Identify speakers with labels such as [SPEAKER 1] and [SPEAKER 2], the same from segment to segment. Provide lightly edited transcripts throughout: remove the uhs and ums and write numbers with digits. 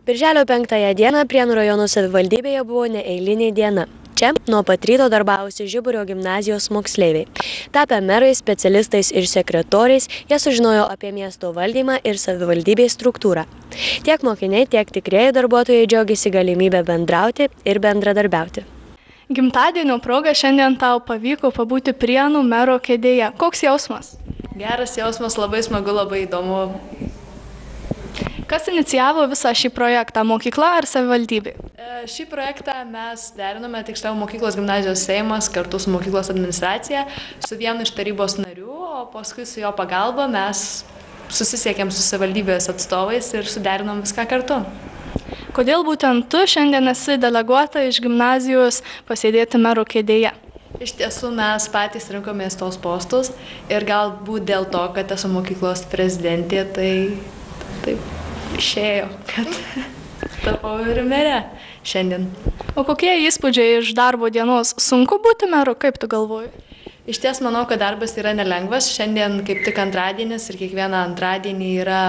[SPEAKER 1] Birželio 5 dieną Prienų rajono savivaldybėje buvo neeilinė diena. Čia nuo pat ryto darbavosi Žiburio gimnazijos moksleiviai. Tapę merais, specialistais ir sekretoriais, jie sužinojo apie miesto valdymą ir savivaldybės struktūrą. Tiek mokiniai, tiek tikrieji darbuotojai džiaugiasi galimybę bendrauti ir bendradarbiauti.
[SPEAKER 2] Gimtadienio proga šiandien tau pavyko pabūti Prienų mero kėdėje. Koks jausmas?
[SPEAKER 3] Geras jausmas, labai smagu, labai įdomu.
[SPEAKER 2] Kas inicijavo visą šį projektą, mokykla ar savivaldybė?
[SPEAKER 3] Šį projektą mes derinome, tiksliau, mokyklos gimnazijos seimas kartu su mokyklos administracija, su vienu iš tarybos narių, o paskui su jo pagalba mes susisiekėm su savivaldybės atstovais ir suderinom viską kartu.
[SPEAKER 2] Kodėl būtent tu šiandien esi deleguota iš gimnazijos pasėdėti mero kėdėje?
[SPEAKER 3] Iš tiesų mes patys rinkomės tos postus ir galbūt dėl to, kad esu mokyklos prezidentė, tai taip išėjo, kad tapau ir merė šiandien.
[SPEAKER 2] O kokie įspūdžiai iš darbo dienos? Sunku būti meru, kaip tu galvoji?
[SPEAKER 3] Iš ties manau, kad darbas yra nelengvas. Šiandien kaip tik antradienis ir kiekvieną antradienį yra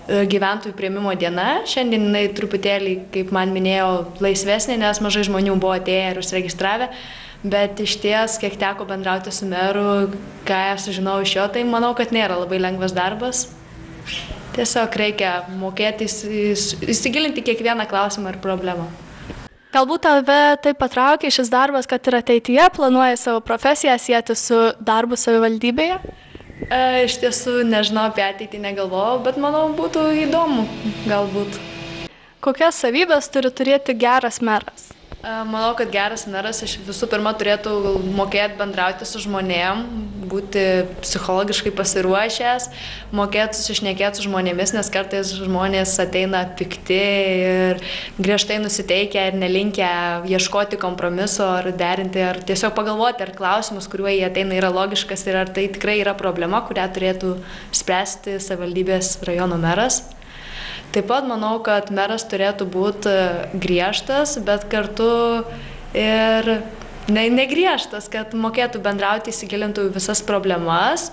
[SPEAKER 3] gyventojų priėmimo diena. Šiandien jinai truputėlį, kaip man minėjo, laisvesnė, nes mažai žmonių buvo atėję ir užsiregistravę. Bet iš ties, kiek teko bendrauti su meru, ką aš sužinau iš jo, tai manau, kad nėra labai lengvas darbas. Tiesiog reikia mokėti įsigilinti kiekvieną klausimą ir problemą.
[SPEAKER 2] Galbūt tave taip patraukė šis darbas, kad ir ateityje planuoji savo profesiją sieti su darbu savivaldybėje?
[SPEAKER 3] Iš tiesų nežinau, apie ateitį negalvojau, bet manau būtų įdomu galbūt.
[SPEAKER 2] Kokias savybės turi turėti geras meras?
[SPEAKER 3] Manau, kad geras meras iš visų pirma turėtų mokėti bendrauti su žmonėm, būti psichologiškai pasiruošęs, mokėti susišnekėti su žmonėmis, nes kartais žmonės ateina pikti ir griežtai nusiteikę ir nelinkę ieškoti kompromiso ar derinti, ar tiesiog pagalvoti, ar klausimus, kuriuo jie ateina, yra logiškas ir ar tai tikrai yra problema, kurią turėtų spręsti savivaldybės rajono meras. Taip pat manau, kad meras turėtų būti griežtas, bet kartu ir negriežtas, kad mokėtų bendrauti, įsigilintų visas problemas,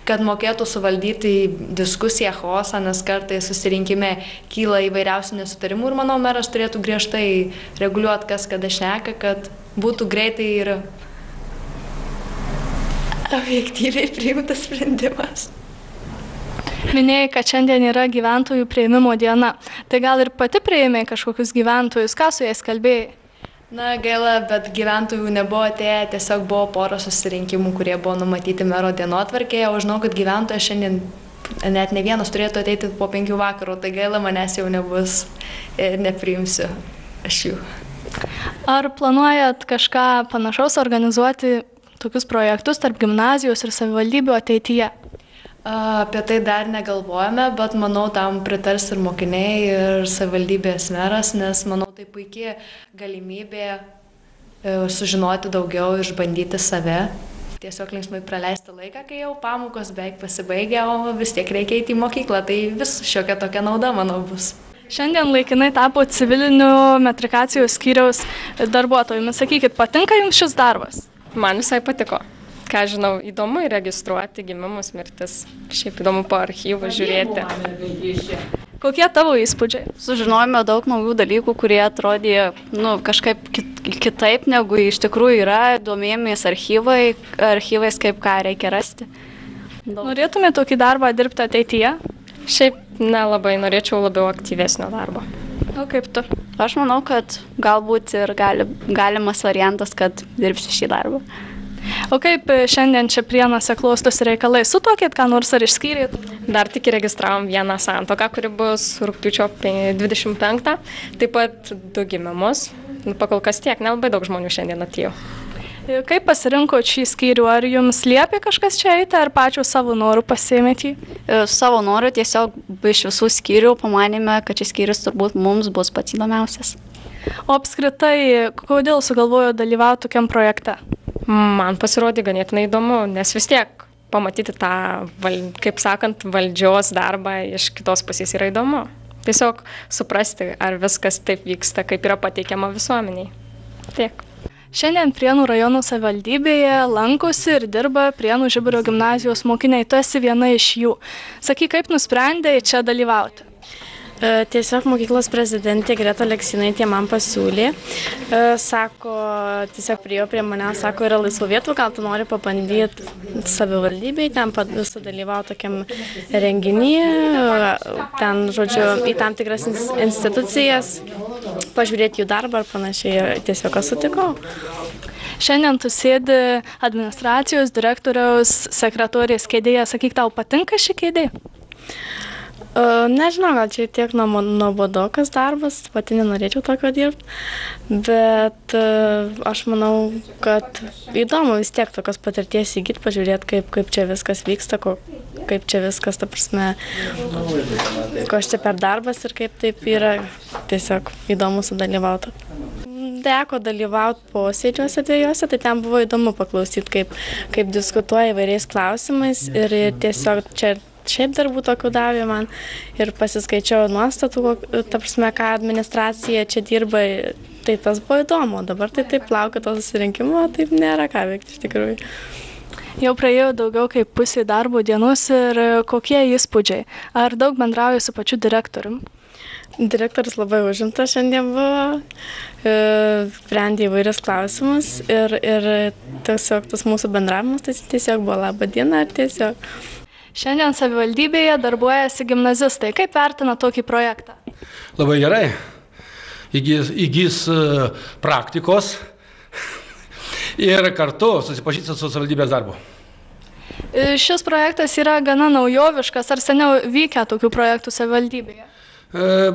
[SPEAKER 3] kad mokėtų suvaldyti diskusiją, chaosą, nes kartais susirinkime kyla įvairiausių nesutarimų ir manau, meras turėtų griežtai reguliuoti, kas kada šneka, kad būtų greitai ir objektyviai priimtas sprendimas.
[SPEAKER 2] Minėjai, kad šiandien yra gyventojų priėmimo diena. Tai gal ir pati priėmė kažkokius gyventojus, ką su jais kalbėjai?
[SPEAKER 3] Na, gaila, bet gyventojų nebuvo atėję, tiesiog buvo pora susirinkimų, kurie buvo numatyti mero dienotvarkėje, o žinau, kad gyventojas šiandien net ne vienas turėtų ateiti po 5 vakaro, tai gaila, manęs jau nebus ir nepriimsiu aš jų.
[SPEAKER 2] Ar planuojat kažką panašaus organizuoti, tokius projektus tarp gimnazijos ir savivaldybių ateityje?
[SPEAKER 3] Apie tai dar negalvojame, bet manau, tam pritars ir mokiniai, ir savivaldybės meras, nes manau, tai puikiai galimybė sužinoti daugiau, išbandyti save. Tiesiog linksmai praleisti laiką, kai jau pamokos beveik pasibaigia, o vis tiek reikia eiti į mokyklą, tai vis šiokia tokia nauda, manau, bus.
[SPEAKER 2] Šiandien laikinai tapo civilinių metrikacijos skyriaus darbuotojumi. Sakykit, patinka jums šis darbas?
[SPEAKER 4] Man visai patiko. Ką žinau, įdomu įregistruoti gimimus, mirtis. Šiaip įdomu po archyvą žiūrėti.
[SPEAKER 2] Kokie tavo įspūdžiai?
[SPEAKER 5] Sužinojome daug naujų dalykų, kurie atrodė kažkaip kitaip negu iš tikrųjų yra. Domėjomės archyvais, kaip ką reikia rasti.
[SPEAKER 2] Norėtume tokį darbą dirbti ateityje?
[SPEAKER 4] Šiaip nelabai, norėčiau labiau aktyvesnio darbo.
[SPEAKER 2] O kaip tu?
[SPEAKER 5] Aš manau, kad galbūt ir galimas variantas, kad dirbsiu šį darbą.
[SPEAKER 2] O kaip šiandien čia Prienuose klostosi reikalai? Sutuokėt ką nors ar išskyrėt?
[SPEAKER 4] Dar tik įregistravom vieną santuoką, kuri bus rugpjūčio 25. Taip pat 2 gimimus. Pakol kas tiek, nelabai daug žmonių šiandien atėjo.
[SPEAKER 2] Kaip pasirinkot šį skyrių? Ar jums liepė kažkas čia eiti, ar pačių savo norų pasiėmėt jį?
[SPEAKER 5] Savo norų tiesiog iš visų skyrių pamanėme, kad šis skyrius turbūt mums bus pats įdomiausias.
[SPEAKER 2] O apskritai, kodėl sugalvojo dalyvauti tokiam projekte?
[SPEAKER 4] Man pasirodė ganėtinai įdomu, nes vis tiek pamatyti tą, kaip sakant, valdžios darbą iš kitos pusės yra įdomu. Tiesiog suprasti, ar viskas taip vyksta, kaip yra pateikiama visuomeniai. Tiek.
[SPEAKER 2] Šiandien Prienų rajono savivaldybėje lankosi ir dirba Prienų Žiburio gimnazijos mokiniai. Tu esi viena iš jų. Sakyk, kaip nusprendei čia dalyvauti?
[SPEAKER 6] Tiesiog mokyklos prezidentė Greta Aleksinaitė man pasiūlė, sako, tiesiog priėjo prie manęs, sako, yra laisvų vietų, gal tu nori pabandyti savivaldybėj, ten sudalyvauti tokiam renginyje, ten, žodžiu, į tam tikras institucijas, pažiūrėti jų darbą ar panašiai, tiesiog sutikau.
[SPEAKER 2] Šiandien tu sėdi administracijos, direktoriaus, sekretorės kėdėje. Sakyk, tau patinka ši kėdė?
[SPEAKER 6] Nežinau, gal čia tiek nuobodokas darbas, pati nenorėčiau tokio dirbti, bet aš manau, kad įdomu vis tiek tokios patirties įgyti, pažiūrėti, kaip čia viskas vyksta, kaip čia viskas, ta prasme, koks čia per darbas ir kaip taip yra, tiesiog įdomu sudalyvauti. Teko dalyvauti posėdžiuose dviejose, tai ten buvo įdomu paklausyti, kaip diskutuoja įvairiais klausimais ir tiesiog čia šiaip darbų tokių davė man ir pasiskaičiau nuostatų, ta prasme, ką administracija čia dirba, tai tas buvo įdomu, dabar tai taip laukia to susirinkimo, taip nėra ką veikti iš tikrųjų.
[SPEAKER 2] Jau praėjo daugiau kaip pusė darbo dienos ir kokie įspūdžiai? Ar daug bendrauji su pačiu direktorium?
[SPEAKER 6] Direktorius labai užimtas šiandien buvo, sprendė įvairius klausimus ir tiesiog tas mūsų bendravimas tai tiesiog buvo laba diena ir tiesiog.
[SPEAKER 2] Šiandien savivaldybėje darbuojasi gimnazistai. Kaip vertina tokį projektą?
[SPEAKER 7] Labai gerai. Įgys praktikos ir kartu susipažįsta su savivaldybės darbu.
[SPEAKER 2] Šis projektas yra gana naujoviškas. Ar seniau vykę tokių projektų savivaldybėje?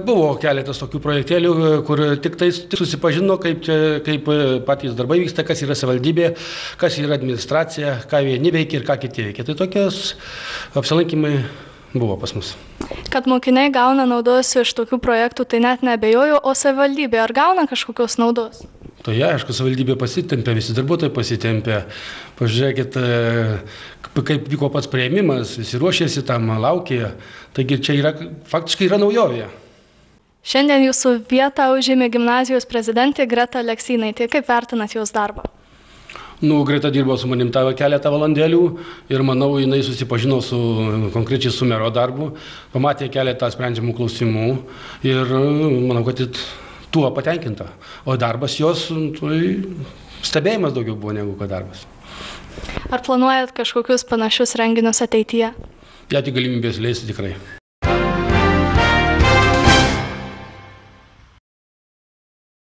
[SPEAKER 7] Buvo keletas tokių projektėlių, kur tik susipažino, kaip patys darbai vyksta, kas yra savivaldybė, kas yra administracija, ką vieni veikia ir ką kiti veikia. Tai tokios apsilankymai buvo pas mus.
[SPEAKER 2] Kad mokiniai gauna naudos iš tokių projektų, tai net neabejoju, o savivaldybė ar gauna kažkokios naudos?
[SPEAKER 7] Tai aišku, savivaldybė pasitempė, visi darbuotojai pasitempė. Pažiūrėkit, kaip vyko pats priėmimas, visi ruošėsi tam, laukė. Taigi čia faktiškai yra naujovė.
[SPEAKER 2] Šiandien jūsų vietą užėmė gimnazijos prezidentė Greta Aleksinaitė. Kaip vertinat jos darbą?
[SPEAKER 7] Greta dirbo su manim keletą valandėlių ir manau, jinai susipažino konkrečiai su mero darbu, pamatė keletą sprendžiamų klausimų ir manau, kad tuo patenkinta. O darbas jos, stebėjimas daugiau buvo negu kad darbas.
[SPEAKER 2] Ar planuojat kažkokius panašius renginius ateityje?
[SPEAKER 7] Jei tik galimybės leis, tikrai.